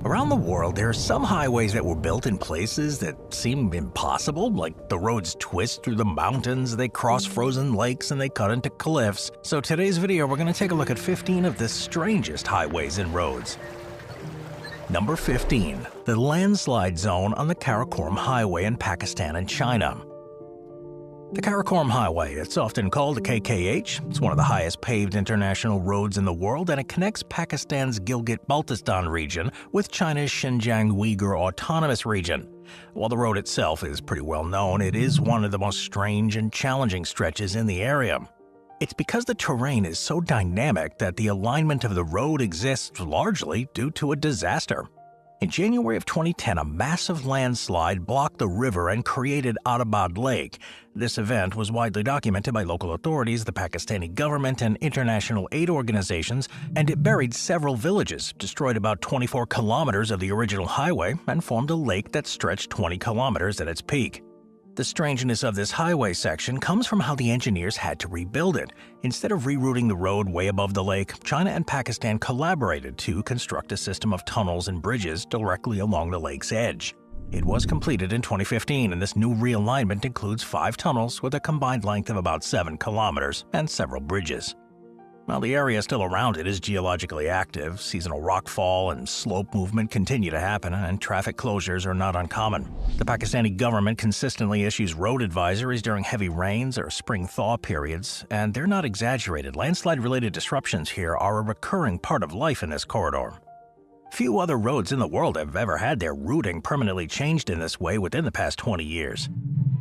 Around the world, there are some highways that were built in places that seem impossible, like the roads twist through the mountains, they cross frozen lakes, and they cut into cliffs. So today's video, we're going to take a look at 15 of the strangest highways and roads. Number 15. The landslide zone on the Karakoram Highway in Pakistan and China. The Karakoram Highway, it's often called the KKH. It's one of the highest paved international roads in the world, and it connects Pakistan's Gilgit-Baltistan region with China's Xinjiang Uyghur Autonomous Region. While the road itself is pretty well known, it is one of the most strange and challenging stretches in the area. It's because the terrain is so dynamic that the alignment of the road exists largely due to a disaster. In January of 2010, a massive landslide blocked the river and created Atabad Lake. This event was widely documented by local authorities, the Pakistani government, and international aid organizations, and it buried several villages, destroyed about 24 kilometers of the original highway, and formed a lake that stretched 20 kilometers at its peak. The strangeness of this highway section comes from how the engineers had to rebuild it. Instead of rerouting the road way above the lake, China and Pakistan collaborated to construct a system of tunnels and bridges directly along the lake's edge. It was completed in 2015, and this new realignment includes 5 tunnels with a combined length of about 7 kilometers and several bridges. While the area still around it is geologically active, seasonal rockfall and slope movement continue to happen, and traffic closures are not uncommon. The Pakistani government consistently issues road advisories during heavy rains or spring thaw periods, and they're not exaggerated. Landslide-related disruptions here are a recurring part of life in this corridor. Few other roads in the world have ever had their routing permanently changed in this way within the past 20 years.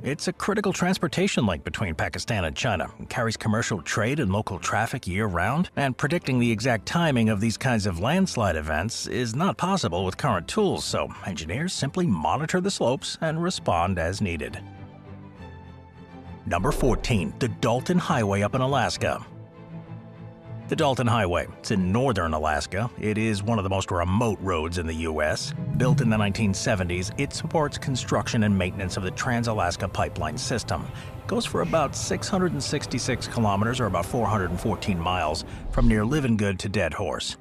It's a critical transportation link between Pakistan and China. It carries commercial trade and local traffic year-round, and predicting the exact timing of these kinds of landslide events is not possible with current tools, so engineers simply monitor the slopes and respond as needed. Number 14. The Dalton Highway up in Alaska. The Dalton Highway. It's in northern Alaska. It is one of the most remote roads in the U.S. Built in the 1970s, it supports construction and maintenance of the Trans-Alaska Pipeline System. It goes for about 666 kilometers, or about 414 miles, from near Livingood to Dead Horse.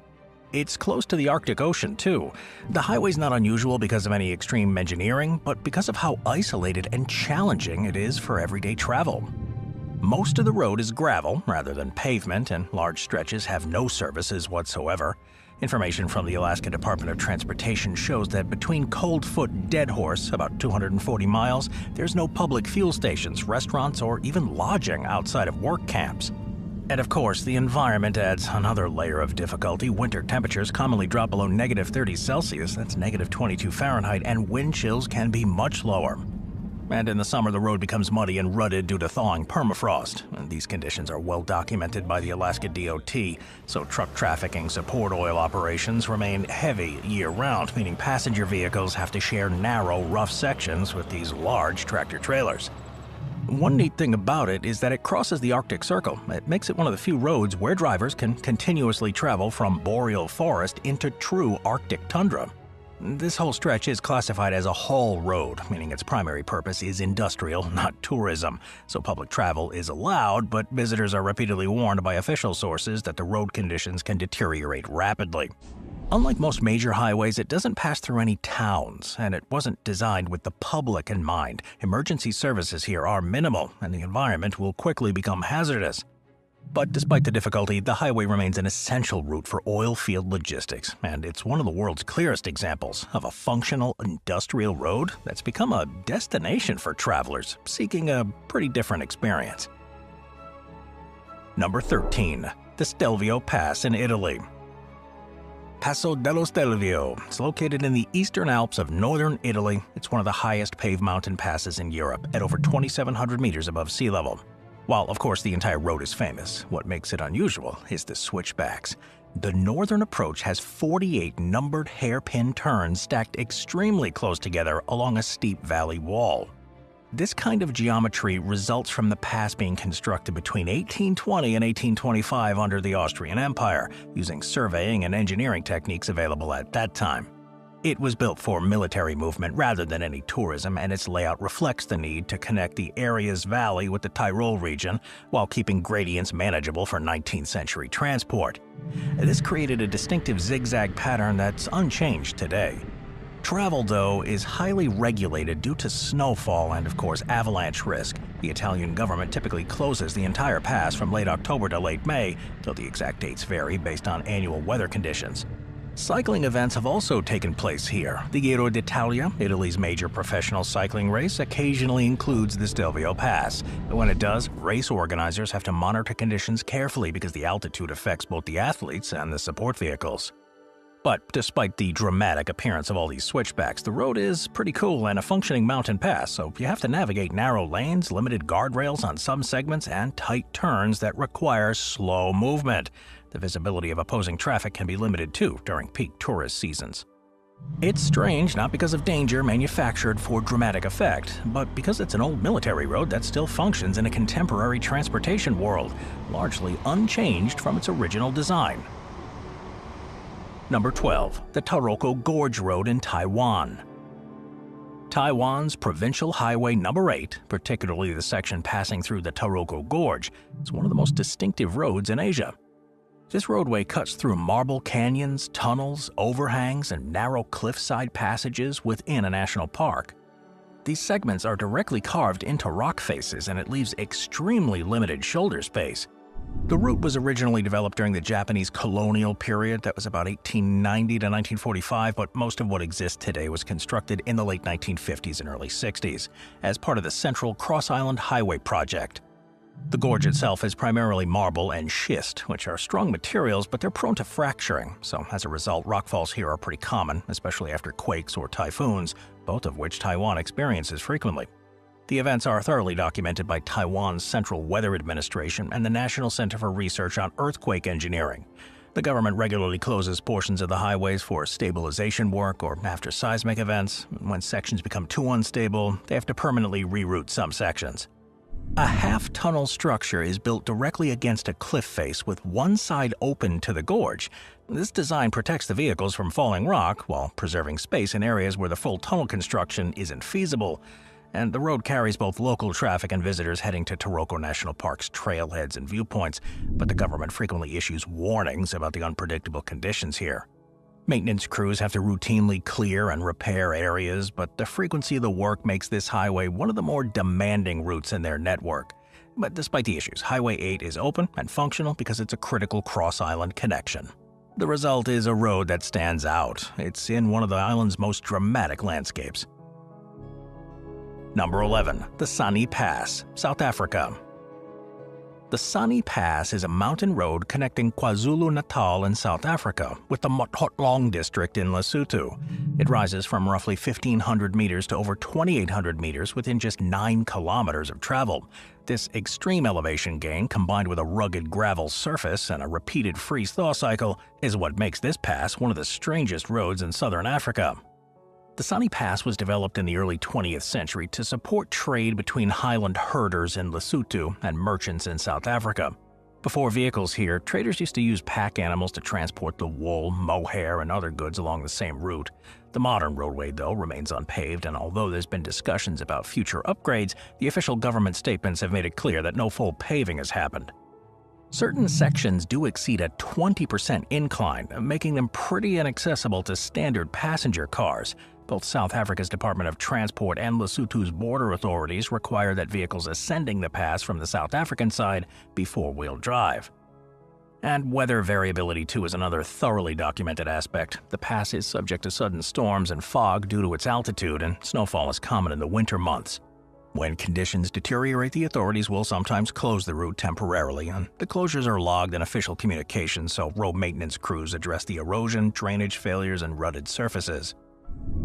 It's close to the Arctic Ocean, too. The highway's not unusual because of any extreme engineering, but because of how isolated and challenging it is for everyday travel. Most of the road is gravel rather than pavement, and large stretches have no services whatsoever. Information from the Alaska Department of Transportation shows that between Cold Foot and Dead Horse, about 240 miles, there's no public fuel stations, restaurants, or even lodging outside of work camps. And of course, the environment adds another layer of difficulty. Winter temperatures commonly drop below -30°C, that's -22 Fahrenheit, and wind chills can be much lower. And in the summer, the road becomes muddy and rutted due to thawing permafrost. And these conditions are well documented by the Alaska DOT, so truck trafficking support oil operations remain heavy year-round, meaning passenger vehicles have to share narrow, rough sections with these large tractor-trailers. One neat thing about it is that it crosses the Arctic Circle. It makes it one of the few roads where drivers can continuously travel from boreal forest into true Arctic tundra. This whole stretch is classified as a haul road, meaning its primary purpose is industrial, not tourism. So public travel is allowed, but visitors are repeatedly warned by official sources that the road conditions can deteriorate rapidly. Unlike most major highways, it doesn't pass through any towns, and it wasn't designed with the public in mind. Emergency services here are minimal, and the environment will quickly become hazardous. But despite the difficulty, the highway remains an essential route for oil field logistics, and it's one of the world's clearest examples of a functional industrial road that's become a destination for travelers seeking a pretty different experience. Number 13. The Stelvio Pass in Italy. Passo dello Stelvio. It's located in the eastern Alps of northern Italy. It's one of the highest paved mountain passes in Europe, at over 2,700 meters above sea level. While, of course, the entire road is famous, what makes it unusual is the switchbacks. The northern approach has 48 numbered hairpin turns stacked extremely close together along a steep valley wall. This kind of geometry results from the pass being constructed between 1820 and 1825 under the Austrian Empire, using surveying and engineering techniques available at that time. It was built for military movement rather than any tourism, and its layout reflects the need to connect the area's valley with the Tyrol region while keeping gradients manageable for 19th century transport. This created a distinctive zigzag pattern that's unchanged today. Travel, though, is highly regulated due to snowfall and, of course, avalanche risk. The Italian government typically closes the entire pass from late October to late May, though the exact dates vary based on annual weather conditions. Cycling events have also taken place here. The Giro d'Italia, Italy's major professional cycling race, occasionally includes the Stelvio Pass. But when it does, race organizers have to monitor conditions carefully because the altitude affects both the athletes and the support vehicles. But despite the dramatic appearance of all these switchbacks, the road is pretty cool and a functioning mountain pass, so you have to navigate narrow lanes, limited guardrails on some segments, and tight turns that require slow movement. The visibility of opposing traffic can be limited too during peak tourist seasons. It's strange not because of danger manufactured for dramatic effect, but because it's an old military road that still functions in a contemporary transportation world, largely unchanged from its original design. Number 12. The Taroko Gorge Road in Taiwan. Taiwan's Provincial Highway Number 8, particularly the section passing through the Taroko Gorge, is one of the most distinctive roads in Asia. This roadway cuts through marble canyons, tunnels, overhangs, and narrow cliffside passages within a national park. These segments are directly carved into rock faces, and it leaves extremely limited shoulder space. The route was originally developed during the Japanese colonial period that was about 1890 to 1945, but most of what exists today was constructed in the late 1950s and early 60s as part of the Central Cross Island Highway project. The gorge itself is primarily marble and schist, which are strong materials, but they're prone to fracturing, so as a result, rockfalls here are pretty common, especially after quakes or typhoons, both of which Taiwan experiences frequently. The events are thoroughly documented by Taiwan's Central Weather Administration and the National Center for Research on Earthquake Engineering. The government regularly closes portions of the highways for stabilization work or after seismic events. When sections become too unstable, they have to permanently reroute some sections. A half-tunnel structure is built directly against a cliff face with one side open to the gorge. This design protects the vehicles from falling rock while preserving space in areas where the full tunnel construction isn't feasible. And the road carries both local traffic and visitors heading to Taroko National Park's trailheads and viewpoints, but the government frequently issues warnings about the unpredictable conditions here. Maintenance crews have to routinely clear and repair areas, but the frequency of the work makes this highway one of the more demanding routes in their network. But despite the issues, Highway 8 is open and functional because it's a critical cross-island connection. The result is a road that stands out. It's in one of the island's most dramatic landscapes. Number 11. The Sani Pass, South Africa. The Sani Pass is a mountain road connecting KwaZulu-Natal in South Africa with the Mothotlong district in Lesotho. It rises from roughly 1,500 meters to over 2,800 meters within just 9 kilometers of travel. This extreme elevation gain, combined with a rugged gravel surface and a repeated freeze-thaw cycle, is what makes this pass one of the strangest roads in southern Africa. The Sani Pass was developed in the early 20th century to support trade between highland herders in Lesotho and merchants in South Africa. Before vehicles here, traders used to use pack animals to transport the wool, mohair, and other goods along the same route. The modern roadway, though, remains unpaved, and although there's been discussions about future upgrades, the official government statements have made it clear that no full paving has happened. Certain sections do exceed a 20% incline, making them pretty inaccessible to standard passenger cars. Both South Africa's Department of Transport and Lesotho's border authorities require that vehicles ascending the pass from the South African side be four-wheel drive. And weather variability too is another thoroughly documented aspect. The pass is subject to sudden storms and fog due to its altitude, and snowfall is common in the winter months. When conditions deteriorate, the authorities will sometimes close the route temporarily, and the closures are logged in official communications so road maintenance crews address the erosion, drainage failures, and rutted surfaces.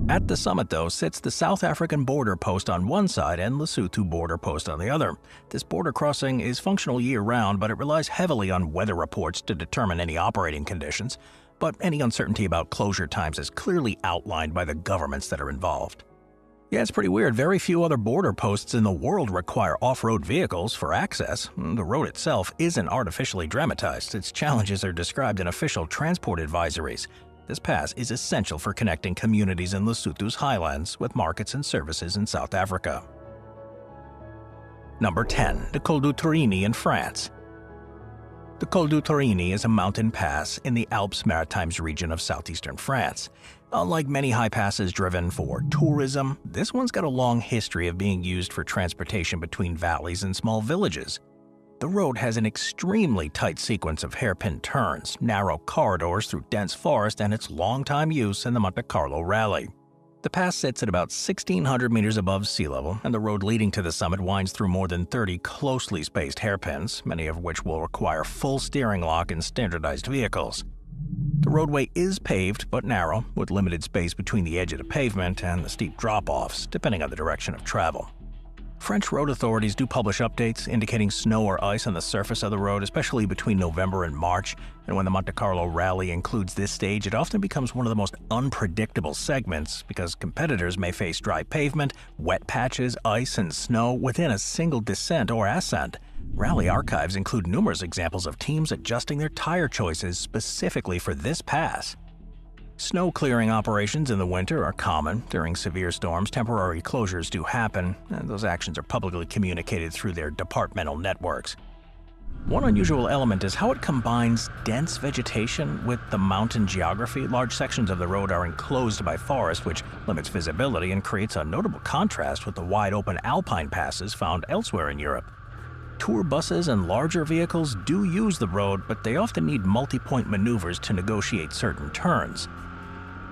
At the summit, though, sits the South African border post on one side and Lesotho border post on the other. This border crossing is functional year-round, but it relies heavily on weather reports to determine any operating conditions. But any uncertainty about closure times is clearly outlined by the governments that are involved. Yeah, it's pretty weird. Very few other border posts in the world require off-road vehicles for access. The road itself isn't artificially dramatized. Its challenges are described in official transport advisories. This pass is essential for connecting communities in Lesotho's highlands with markets and services in South Africa. Number 10. The Col du Torini in France. The Col du Torini is a mountain pass in the Alpes-Maritimes region of southeastern France. Unlike many high passes driven for tourism, this one's got a long history of being used for transportation between valleys and small villages. The road has an extremely tight sequence of hairpin turns, narrow corridors through dense forest, and its long-time use in the Monte Carlo Rally. The pass sits at about 1,600 meters above sea level, and the road leading to the summit winds through more than 30 closely spaced hairpins, many of which will require full steering lock in standardized vehicles. The roadway is paved but narrow, with limited space between the edge of the pavement and the steep drop-offs, depending on the direction of travel. French road authorities do publish updates indicating snow or ice on the surface of the road, especially between November and March, and when the Monte Carlo Rally includes this stage, it often becomes one of the most unpredictable segments because competitors may face dry pavement, wet patches, ice, and snow within a single descent or ascent. Rally archives include numerous examples of teams adjusting their tire choices specifically for this pass. Snow clearing operations in the winter are common. During severe storms, temporary closures do happen, and those actions are publicly communicated through their departmental networks. One unusual element is how it combines dense vegetation with the mountain geography. Large sections of the road are enclosed by forest, which limits visibility and creates a notable contrast with the wide-open alpine passes found elsewhere in Europe. Tour buses and larger vehicles do use the road, but they often need multi-point maneuvers to negotiate certain turns.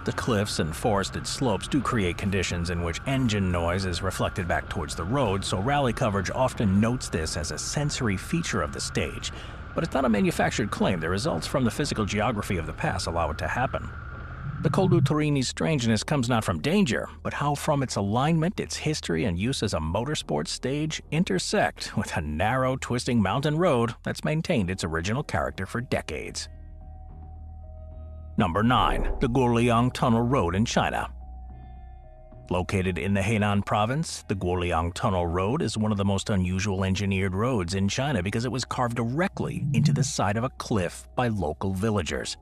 The cliffs and forested slopes do create conditions in which engine noise is reflected back towards the road, so rally coverage often notes this as a sensory feature of the stage. But it's not a manufactured claim. The results from the physical geography of the pass allow it to happen. The Col du Torini's strangeness comes not from danger, but how from its alignment, its history, and use as a motorsports stage intersect with a narrow, twisting mountain road that's maintained its original character for decades. Number 9. The Guoliang Tunnel Road in China. Located in the Henan province, the Guoliang Tunnel Road is one of the most unusual engineered roads in China because it was carved directly into the side of a cliff by local villagers.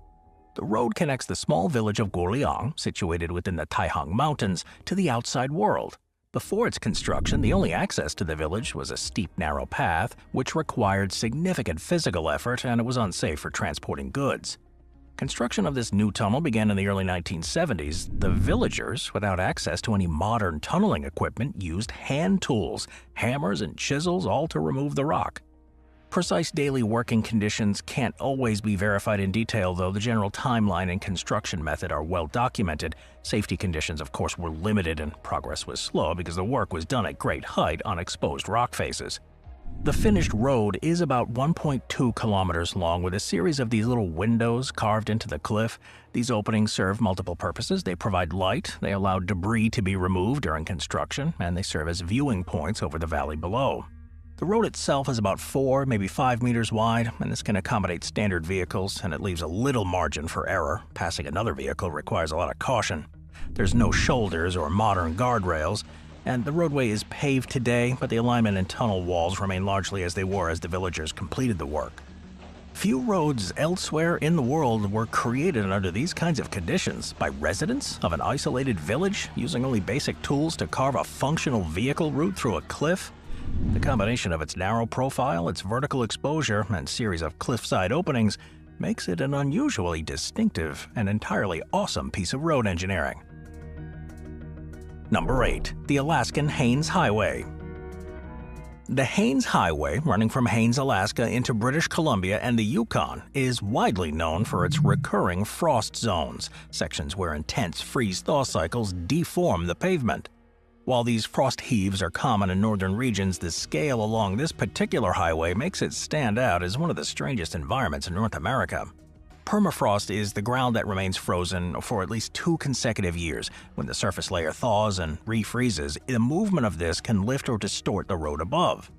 The road connects the small village of Guoliang, situated within the Taihang Mountains, to the outside world. Before its construction, the only access to the village was a steep, narrow path, which required significant physical effort, and it was unsafe for transporting goods. Construction of this new tunnel began in the early 1970s. The villagers, without access to any modern tunneling equipment, used hand tools, hammers and chisels, all to remove the rock. Precise daily working conditions can't always be verified in detail, though the general timeline and construction method are well documented. Safety conditions, of course, were limited and progress was slow because the work was done at great height on exposed rock faces. The finished road is about 1.2 kilometers long with a series of these little windows carved into the cliff. These openings serve multiple purposes. They provide light, they allow debris to be removed during construction, and they serve as viewing points over the valley below. The road itself is about 4, maybe 5 meters wide, and this can accommodate standard vehicles, and it leaves a little margin for error. Passing another vehicle requires a lot of caution. There's no shoulders or modern guardrails, and the roadway is paved today, but the alignment and tunnel walls remain largely as they were as the villagers completed the work. Few roads elsewhere in the world were created under these kinds of conditions by residents of an isolated village using only basic tools to carve a functional vehicle route through a cliff. The combination of its narrow profile, its vertical exposure, and series of cliffside openings makes it an unusually distinctive and entirely awesome piece of road engineering. Number 8. The Alaskan Haines Highway. The Haines Highway, running from Haines, Alaska into British Columbia and the Yukon, is widely known for its recurring frost zones, sections where intense freeze-thaw cycles deform the pavement. While these frost heaves are common in northern regions, the scale along this particular highway makes it stand out as one of the strangest environments in North America. Permafrost is the ground that remains frozen for at least 2 consecutive years. When the surface layer thaws and refreezes, the movement of this can lift or distort the road above.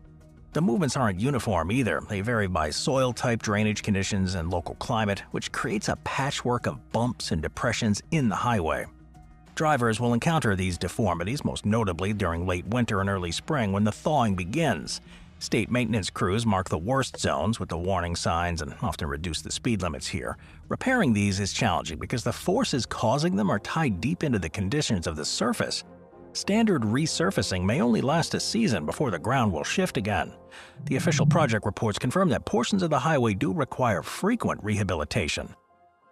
The movements aren't uniform either. They vary by soil type, drainage conditions, and local climate, which creates a patchwork of bumps and depressions in the highway. Drivers will encounter these deformities, most notably during late winter and early spring when the thawing begins. State maintenance crews mark the worst zones with the warning signs and often reduce the speed limits here. Repairing these is challenging because the forces causing them are tied deep into the conditions of the surface. Standard resurfacing may only last a season before the ground will shift again. The official project reports confirm that portions of the highway do require frequent rehabilitation.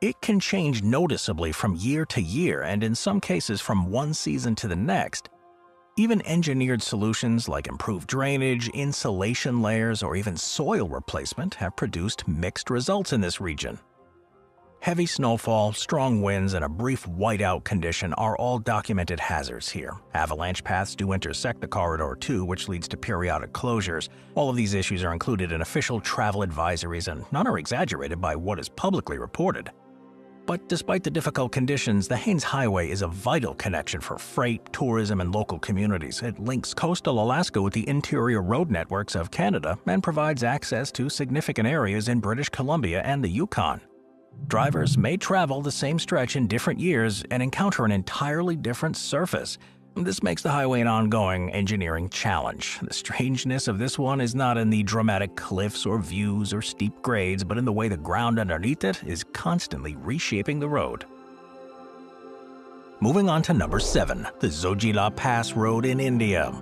It can change noticeably from year to year and in some cases from one season to the next. Even engineered solutions like improved drainage, insulation layers, or even soil replacement have produced mixed results in this region. Heavy snowfall, strong winds, and a brief whiteout condition are all documented hazards here. Avalanche paths do intersect the corridor too, which leads to periodic closures. All of these issues are included in official travel advisories, and none are exaggerated by what is publicly reported. But despite the difficult conditions, the Haines Highway is a vital connection for freight, tourism, and local communities. It links coastal Alaska with the interior road networks of Canada and provides access to significant areas in British Columbia and the Yukon. Drivers may travel the same stretch in different years and encounter an entirely different surface. This makes the highway an ongoing engineering challenge. The strangeness of this one is not in the dramatic cliffs or views or steep grades, but in the way the ground underneath it is constantly reshaping the road. Moving on to number 7, the Zojila Pass Road in India.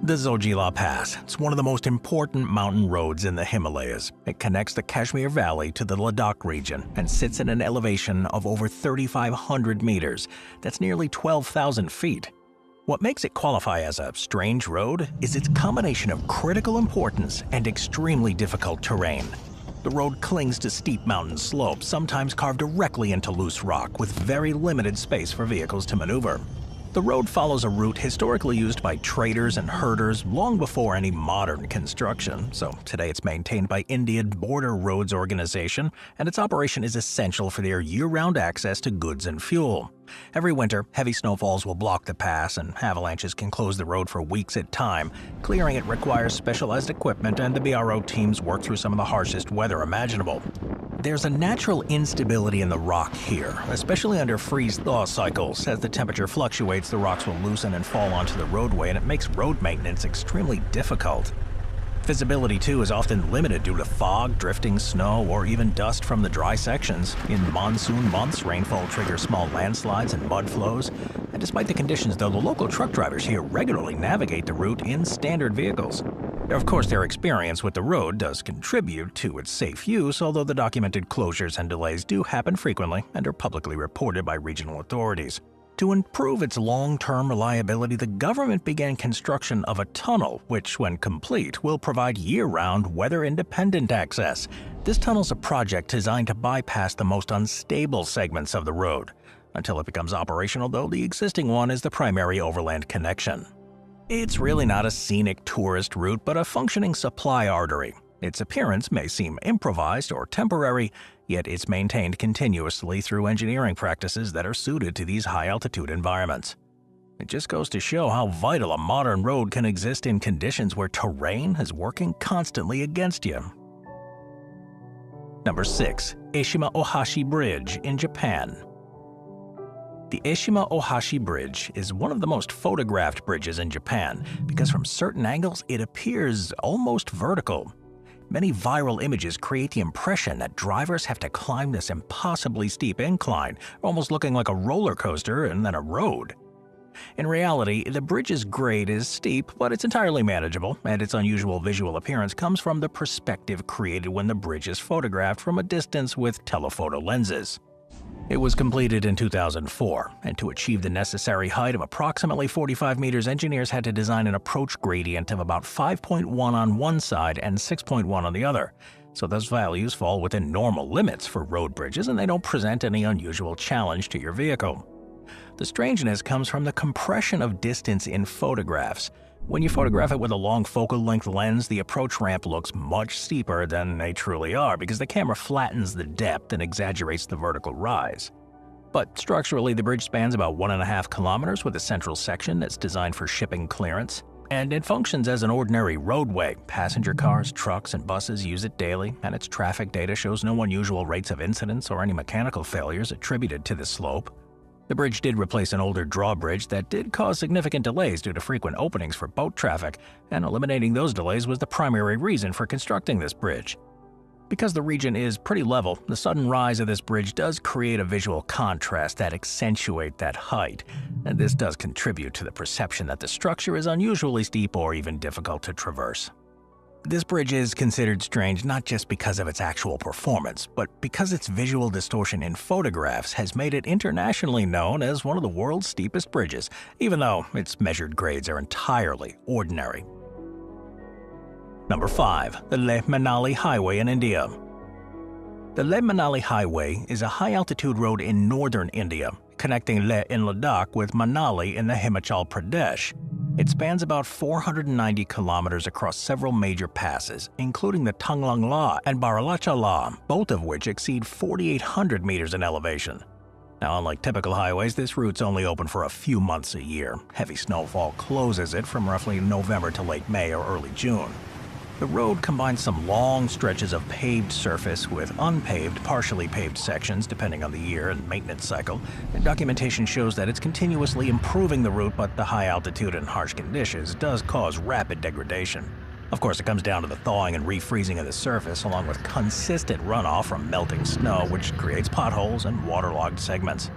The Zojila Pass. It's one of the most important mountain roads in the Himalayas. It connects the Kashmir Valley to the Ladakh region and sits at an elevation of over 3,500 meters. That's nearly 12,000 feet. What makes it qualify as a strange road is its combination of critical importance and extremely difficult terrain. The road clings to steep mountain slopes, sometimes carved directly into loose rock, with very limited space for vehicles to maneuver. The road follows a route historically used by traders and herders long before any modern construction, so today it's maintained by Indian Border Roads Organization, and its operation is essential for their year-round access to goods and fuel. Every winter, heavy snowfalls will block the pass, and avalanches can close the road for weeks at a time. Clearing it requires specialized equipment, and the BRO teams work through some of the harshest weather imaginable. There's a natural instability in the rock here, especially under freeze-thaw cycles. As the temperature fluctuates, the rocks will loosen and fall onto the roadway, and it makes road maintenance extremely difficult. Visibility, too, is often limited due to fog, drifting snow, or even dust from the dry sections. In monsoon months, rainfall triggers small landslides and mud flows. And despite the conditions, though, the local truck drivers here regularly navigate the route in standard vehicles. Of course, their experience with the road does contribute to its safe use, although the documented closures and delays do happen frequently and are publicly reported by regional authorities. To improve its long-term reliability, the government began construction of a tunnel, which, when complete, will provide year-round, weather-independent access. This tunnel's a project designed to bypass the most unstable segments of the road. Until it becomes operational, though, the existing one is the primary overland connection. It's really not a scenic tourist route, but a functioning supply artery. Its appearance may seem improvised or temporary, yet it's maintained continuously through engineering practices that are suited to these high-altitude environments. It just goes to show how vital a modern road can exist in conditions where terrain is working constantly against you. Number 6. Eshima-Ohashi Bridge in Japan. The Eshima-Ohashi Bridge is one of the most photographed bridges in Japan because from certain angles it appears almost vertical. Many viral images create the impression that drivers have to climb this impossibly steep incline, almost looking like a roller coaster and then a road. In reality, the bridge's grade is steep, but it's entirely manageable, and its unusual visual appearance comes from the perspective created when the bridge is photographed from a distance with telephoto lenses. It was completed in 2004, and to achieve the necessary height of approximately 45 meters, engineers had to design an approach gradient of about 5.1 on one side and 6.1 on the other. So those values fall within normal limits for road bridges, and they don't present any unusual challenge to your vehicle. The strangeness comes from the compression of distance in photographs. When you photograph it with a long focal length lens, the approach ramp looks much steeper than they truly are because the camera flattens the depth and exaggerates the vertical rise. But structurally, the bridge spans about 1.5 kilometers with a central section that's designed for shipping clearance. And it functions as an ordinary roadway. Passenger cars, trucks, and buses use it daily, and its traffic data shows no unusual rates of incidents or any mechanical failures attributed to the slope. The bridge did replace an older drawbridge that did cause significant delays due to frequent openings for boat traffic, and eliminating those delays was the primary reason for constructing this bridge. Because the region is pretty level, the sudden rise of this bridge does create a visual contrast that accentuates that height, and this does contribute to the perception that the structure is unusually steep or even difficult to traverse. This bridge is considered strange not just because of its actual performance, but because its visual distortion in photographs has made it internationally known as one of the world's steepest bridges, even though its measured grades are entirely ordinary. Number 5. The Leh-Manali Highway in India. The Leh-Manali Highway is a high-altitude road in northern India, connecting Leh in Ladakh with Manali in the Himachal Pradesh. It spans about 490 kilometers across several major passes, including the Tanglang La and Baralacha La, both of which exceed 4,800 meters in elevation. Now, unlike typical highways, this route's only open for a few months a year. Heavy snowfall closes it from roughly November to late May or early June. The road combines some long stretches of paved surface with unpaved, partially paved sections depending on the year and maintenance cycle. And documentation shows that it's continuously improving the route, but the high altitude and harsh conditions does cause rapid degradation. Of course, it comes down to the thawing and refreezing of the surface, along with consistent runoff from melting snow, which creates potholes and waterlogged segments.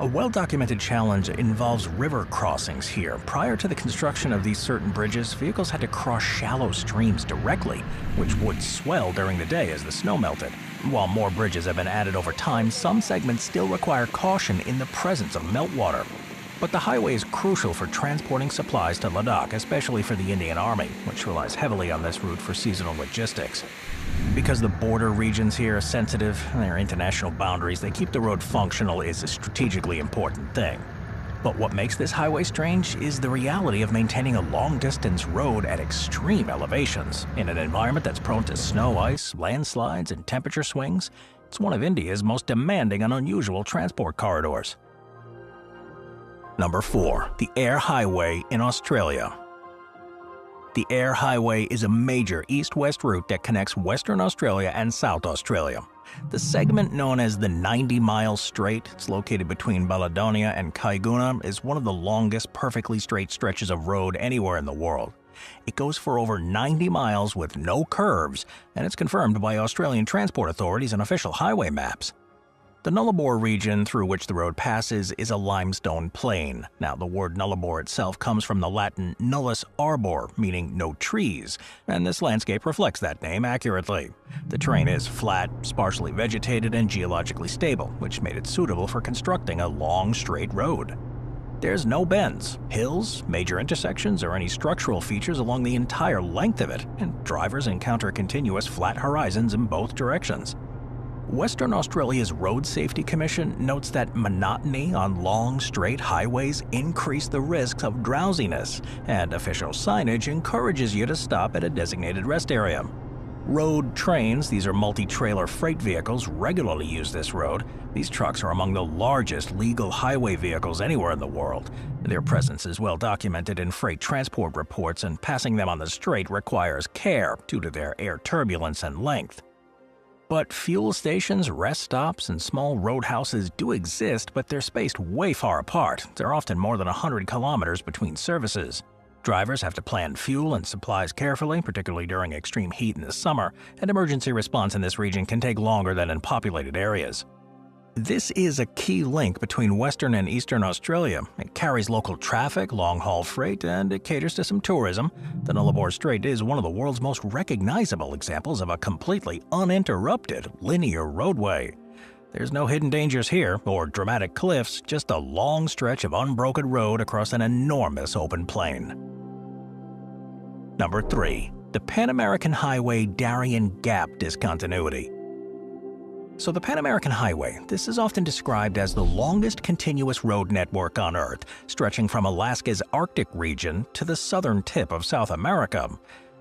A well-documented challenge involves river crossings here. Prior to the construction of these certain bridges, vehicles had to cross shallow streams directly, which would swell during the day as the snow melted. While more bridges have been added over time, some segments still require caution in the presence of meltwater. But the highway is crucial for transporting supplies to Ladakh, especially for the Indian Army, which relies heavily on this route for seasonal logistics. Because the border regions here are sensitive and their international boundaries, they keep the road functional is a strategically important thing. But what makes this highway strange is the reality of maintaining a long-distance road at extreme elevations. In an environment that's prone to snow, ice, landslides, and temperature swings, it's one of India's most demanding and unusual transport corridors. Number 4. The Air Highway in Australia. The Air Highway is a major east-west route that connects Western Australia and South Australia. The segment known as the 90-mile straight, it's located between Baladonia and Kaiguna, is one of the longest perfectly straight stretches of road anywhere in the world. It goes for over 90 miles with no curves, and it's confirmed by Australian transport authorities and official highway maps. The Nullarbor region through which the road passes is a limestone plain. Now, the word Nullarbor itself comes from the Latin nullus arbor, meaning no trees, and this landscape reflects that name accurately. The terrain is flat, sparsely vegetated, and geologically stable, which made it suitable for constructing a long, straight road. There's no bends, hills, major intersections, or any structural features along the entire length of it, and drivers encounter continuous flat horizons in both directions. Western Australia's Road Safety Commission notes that monotony on long, straight highways increase the risks of drowsiness, and official signage encourages you to stop at a designated rest area. Road trains, these are multi-trailer freight vehicles, regularly use this road. These trucks are among the largest legal highway vehicles anywhere in the world. Their presence is well documented in freight transport reports, and passing them on the straight requires care due to their air turbulence and length. But fuel stations, rest stops, and small roadhouses do exist, but they're spaced way far apart. There are often more than 100 kilometers between services. Drivers have to plan fuel and supplies carefully, particularly during extreme heat in the summer, and emergency response in this region can take longer than in populated areas. This is a key link between Western and Eastern Australia. It carries local traffic, long-haul freight, and it caters to some tourism. The Nullarbor Strait is one of the world's most recognizable examples of a completely uninterrupted linear roadway. There's no hidden dangers here or dramatic cliffs, just a long stretch of unbroken road across an enormous open plain. Number 3. The Pan American Highway Darien Gap Discontinuity. So the Pan American Highway, this is often described as the longest continuous road network on Earth, stretching from Alaska's Arctic region to the southern tip of South America.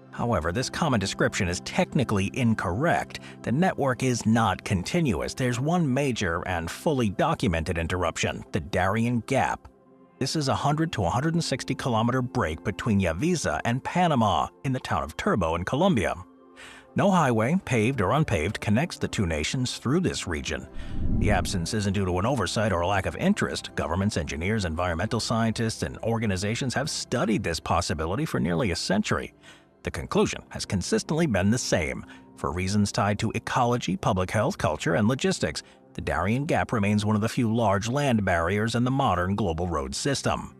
However, this common description is technically incorrect. The network is not continuous. There's one major and fully documented interruption, the Darien Gap. This is a 100 to 160 kilometer break between Yavisa and Panama in the town of Turbo in Colombia. No highway, paved or unpaved, connects the two nations through this region. The absence isn't due to an oversight or a lack of interest. Governments, engineers, environmental scientists, and organizations have studied this possibility for nearly a century. The conclusion has consistently been the same. For reasons tied to ecology, public health, culture, and logistics, the Darien Gap remains one of the few large land barriers in the modern global road system.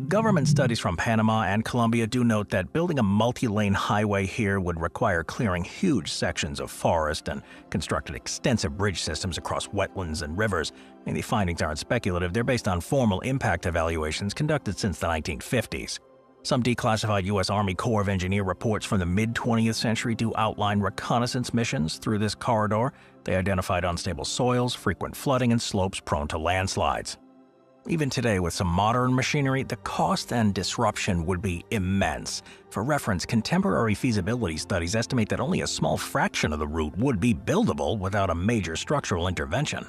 Government studies from Panama and Colombia do note that building a multi-lane highway here would require clearing huge sections of forest and constructing extensive bridge systems across wetlands and rivers. And the findings aren't speculative, they're based on formal impact evaluations conducted since the 1950s. Some declassified U.S. Army Corps of Engineer reports from the mid-20th century do outline reconnaissance missions through this corridor. They identified unstable soils, frequent flooding, and slopes prone to landslides. Even today, with some modern machinery, the cost and disruption would be immense. For reference, contemporary feasibility studies estimate that only a small fraction of the route would be buildable without a major structural intervention.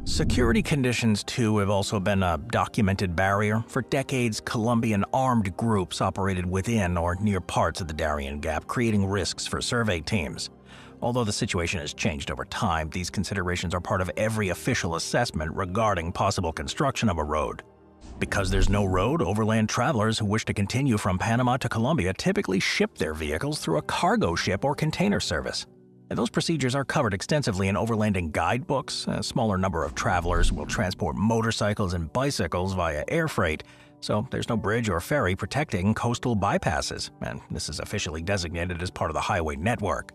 Security conditions, too, have also been a documented barrier. For decades, Colombian armed groups operated within or near parts of the Darien Gap, creating risks for survey teams. Although the situation has changed over time, these considerations are part of every official assessment regarding possible construction of a road. Because there's no road, overland travelers who wish to continue from Panama to Colombia typically ship their vehicles through a cargo ship or container service. And those procedures are covered extensively in overlanding guidebooks. A smaller number of travelers will transport motorcycles and bicycles via air freight, so there's no bridge or ferry protecting coastal bypasses, and this is officially designated as part of the highway network.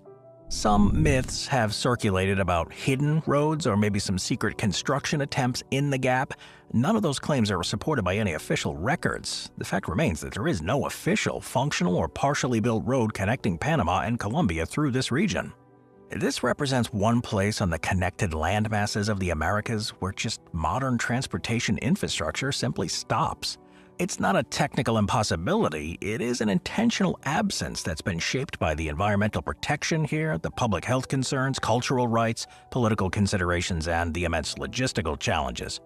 Some myths have circulated about hidden roads or maybe some secret construction attempts in the gap. None of those claims are supported by any official records. The fact remains that there is no official, functional, or partially built road connecting Panama and Colombia through this region. This represents one place on the connected landmasses of the Americas where just modern transportation infrastructure simply stops. It's not a technical impossibility, it is an intentional absence that's been shaped by the environmental protection here, the public health concerns, cultural rights, political considerations, and the immense logistical challenges.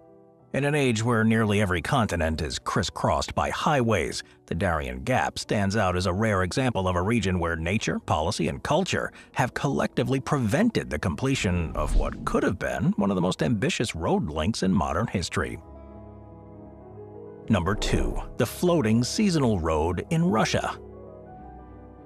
In an age where nearly every continent is crisscrossed by highways, the Darien Gap stands out as a rare example of a region where nature, policy, and culture have collectively prevented the completion of what could have been one of the most ambitious road links in modern history. Number 2. The floating seasonal road in Russia.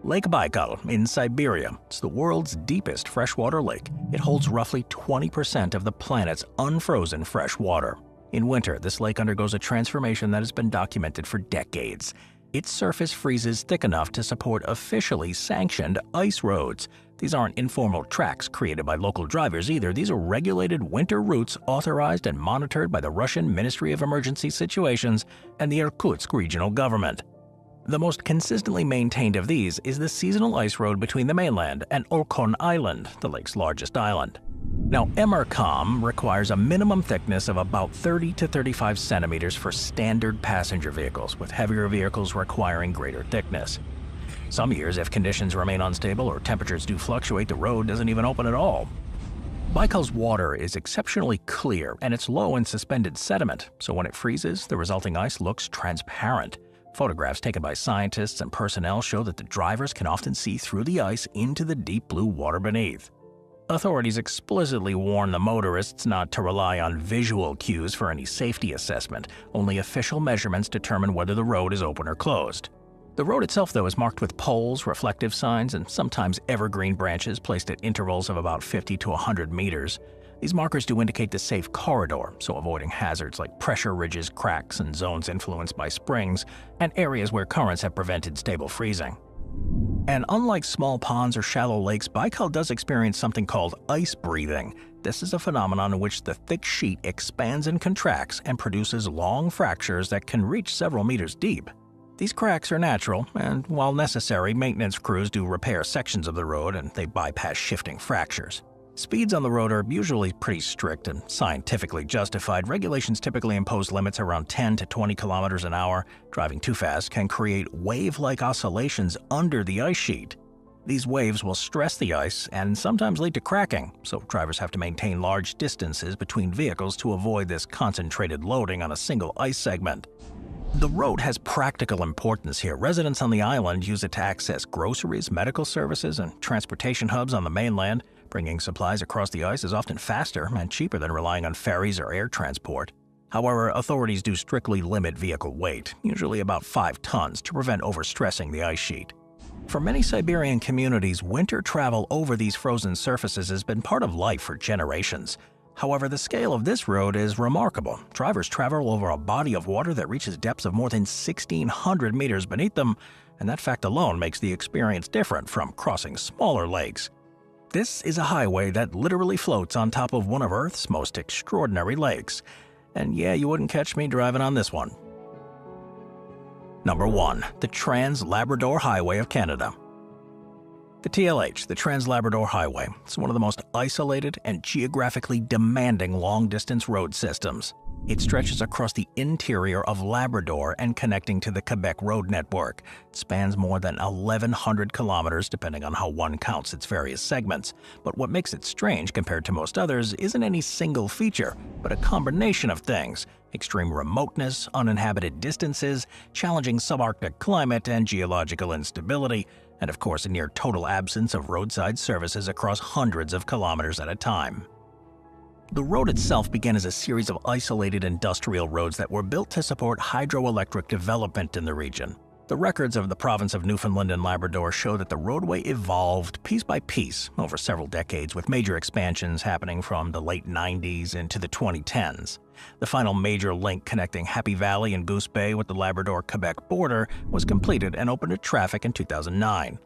Lake Baikal in Siberia. It's the world's deepest freshwater lake. It holds roughly 20% of the planet's unfrozen fresh water. In winter, this lake undergoes a transformation that has been documented for decades. Its surface freezes thick enough to support officially sanctioned ice roads. These aren't informal tracks created by local drivers either. These are regulated winter routes authorized and monitored by the Russian Ministry of Emergency Situations and the Irkutsk regional government. The most consistently maintained of these is the seasonal ice road between the mainland and Olkhon Island, the lake's largest island. Now, Emercom requires a minimum thickness of about 30 to 35 centimeters for standard passenger vehicles, with heavier vehicles requiring greater thickness. Some years, if conditions remain unstable or temperatures do fluctuate, the road doesn't even open at all. Baikal's water is exceptionally clear, and it's low in suspended sediment, so when it freezes, the resulting ice looks transparent. Photographs taken by scientists and personnel show that the drivers can often see through the ice into the deep blue water beneath. Authorities explicitly warn the motorists not to rely on visual cues for any safety assessment. Only official measurements determine whether the road is open or closed. The road itself, though, is marked with poles, reflective signs, and sometimes evergreen branches placed at intervals of about 50 to 100 meters. These markers do indicate the safe corridor, so avoiding hazards like pressure ridges, cracks, and zones influenced by springs, and areas where currents have prevented stable freezing. And unlike small ponds or shallow lakes, Baikal does experience something called ice breathing. This is a phenomenon in which the thick sheet expands and contracts and produces long fractures that can reach several meters deep. These cracks are natural, and while necessary, maintenance crews do repair sections of the road and they bypass shifting fractures. Speeds on the road are usually pretty strict and scientifically justified. Regulations typically impose limits around 10 to 20 kilometers an hour. Driving too fast can create wave-like oscillations under the ice sheet. These waves will stress the ice and sometimes lead to cracking, so drivers have to maintain large distances between vehicles to avoid this concentrated loading on a single ice segment. The road has practical importance here. Residents on the island use it to access groceries, medical services, and transportation hubs on the mainland. Bringing supplies across the ice is often faster and cheaper than relying on ferries or air transport. However, authorities do strictly limit vehicle weight, usually about 5 tons, to prevent overstressing the ice sheet. For many Siberian communities, winter travel over these frozen surfaces has been part of life for generations. However, the scale of this road is remarkable. Drivers travel over a body of water that reaches depths of more than 1,600 meters beneath them, and that fact alone makes the experience different from crossing smaller lakes. This is a highway that literally floats on top of one of Earth's most extraordinary lakes. And yeah, you wouldn't catch me driving on this one. Number 1. The Trans-Labrador Highway of Canada. The TLH, the Trans-Labrador Highway, is one of the most isolated and geographically demanding long-distance road systems. It stretches across the interior of Labrador and connecting to the Quebec road network. It spans more than 1,100 kilometers depending on how one counts its various segments. But what makes it strange compared to most others isn't any single feature, but a combination of things: extreme remoteness, uninhabited distances, challenging subarctic climate, and geological instability, and of course a near total absence of roadside services across hundreds of kilometers at a time. The road itself began as a series of isolated industrial roads that were built to support hydroelectric development in the region. The records of the province of Newfoundland and Labrador show that the roadway evolved piece by piece over several decades, with major expansions happening from the late 90s into the 2010s. The final major link connecting Happy Valley and Goose Bay with the Labrador-Quebec border was completed and opened to traffic in 2009.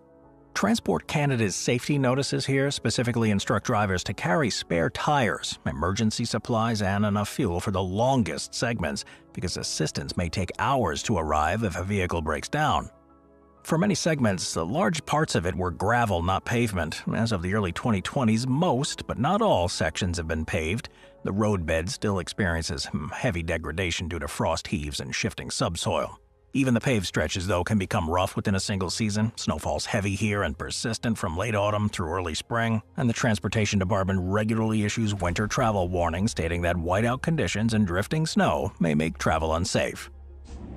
Transport Canada's safety notices here specifically instruct drivers to carry spare tires, emergency supplies, and enough fuel for the longest segments, because assistance may take hours to arrive if a vehicle breaks down. For many segments, large parts of it were gravel, not pavement. As of the early 2020s, most, but not all, sections have been paved. The roadbed still experiences heavy degradation due to frost heaves and shifting subsoil. Even the paved stretches, though, can become rough within a single season. Snowfall's heavy here and persistent from late autumn through early spring, and the Transportation Department regularly issues winter travel warnings stating that whiteout conditions and drifting snow may make travel unsafe.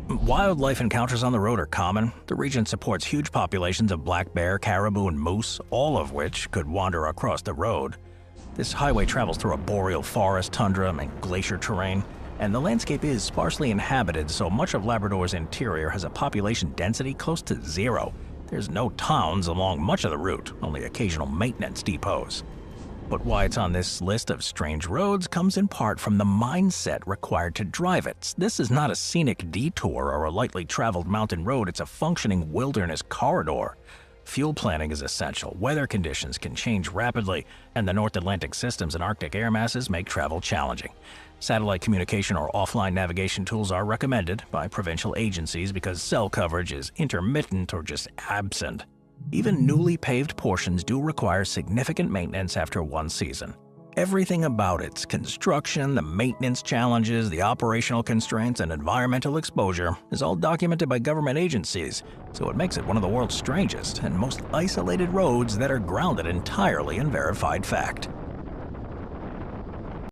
Wildlife encounters on the road are common. The region supports huge populations of black bear, caribou, and moose, all of which could wander across the road. This highway travels through a boreal forest, tundra, and glacier terrain, and the landscape is sparsely inhabited, so much of Labrador's interior has a population density close to zero. There's no towns along much of the route, only occasional maintenance depots. But why it's on this list of strange roads comes in part from the mindset required to drive it. This is not a scenic detour or a lightly traveled mountain road, it's a functioning wilderness corridor. Fuel planning is essential, weather conditions can change rapidly, and the North Atlantic systems and Arctic air masses make travel challenging. Satellite communication or offline navigation tools are recommended by provincial agencies because cell coverage is intermittent or just absent. Even newly paved portions do require significant maintenance after one season. Everything about its construction, the maintenance challenges, the operational constraints, and environmental exposure is all documented by government agencies, so it makes it one of the world's strangest and most isolated roads that are grounded entirely in verified fact.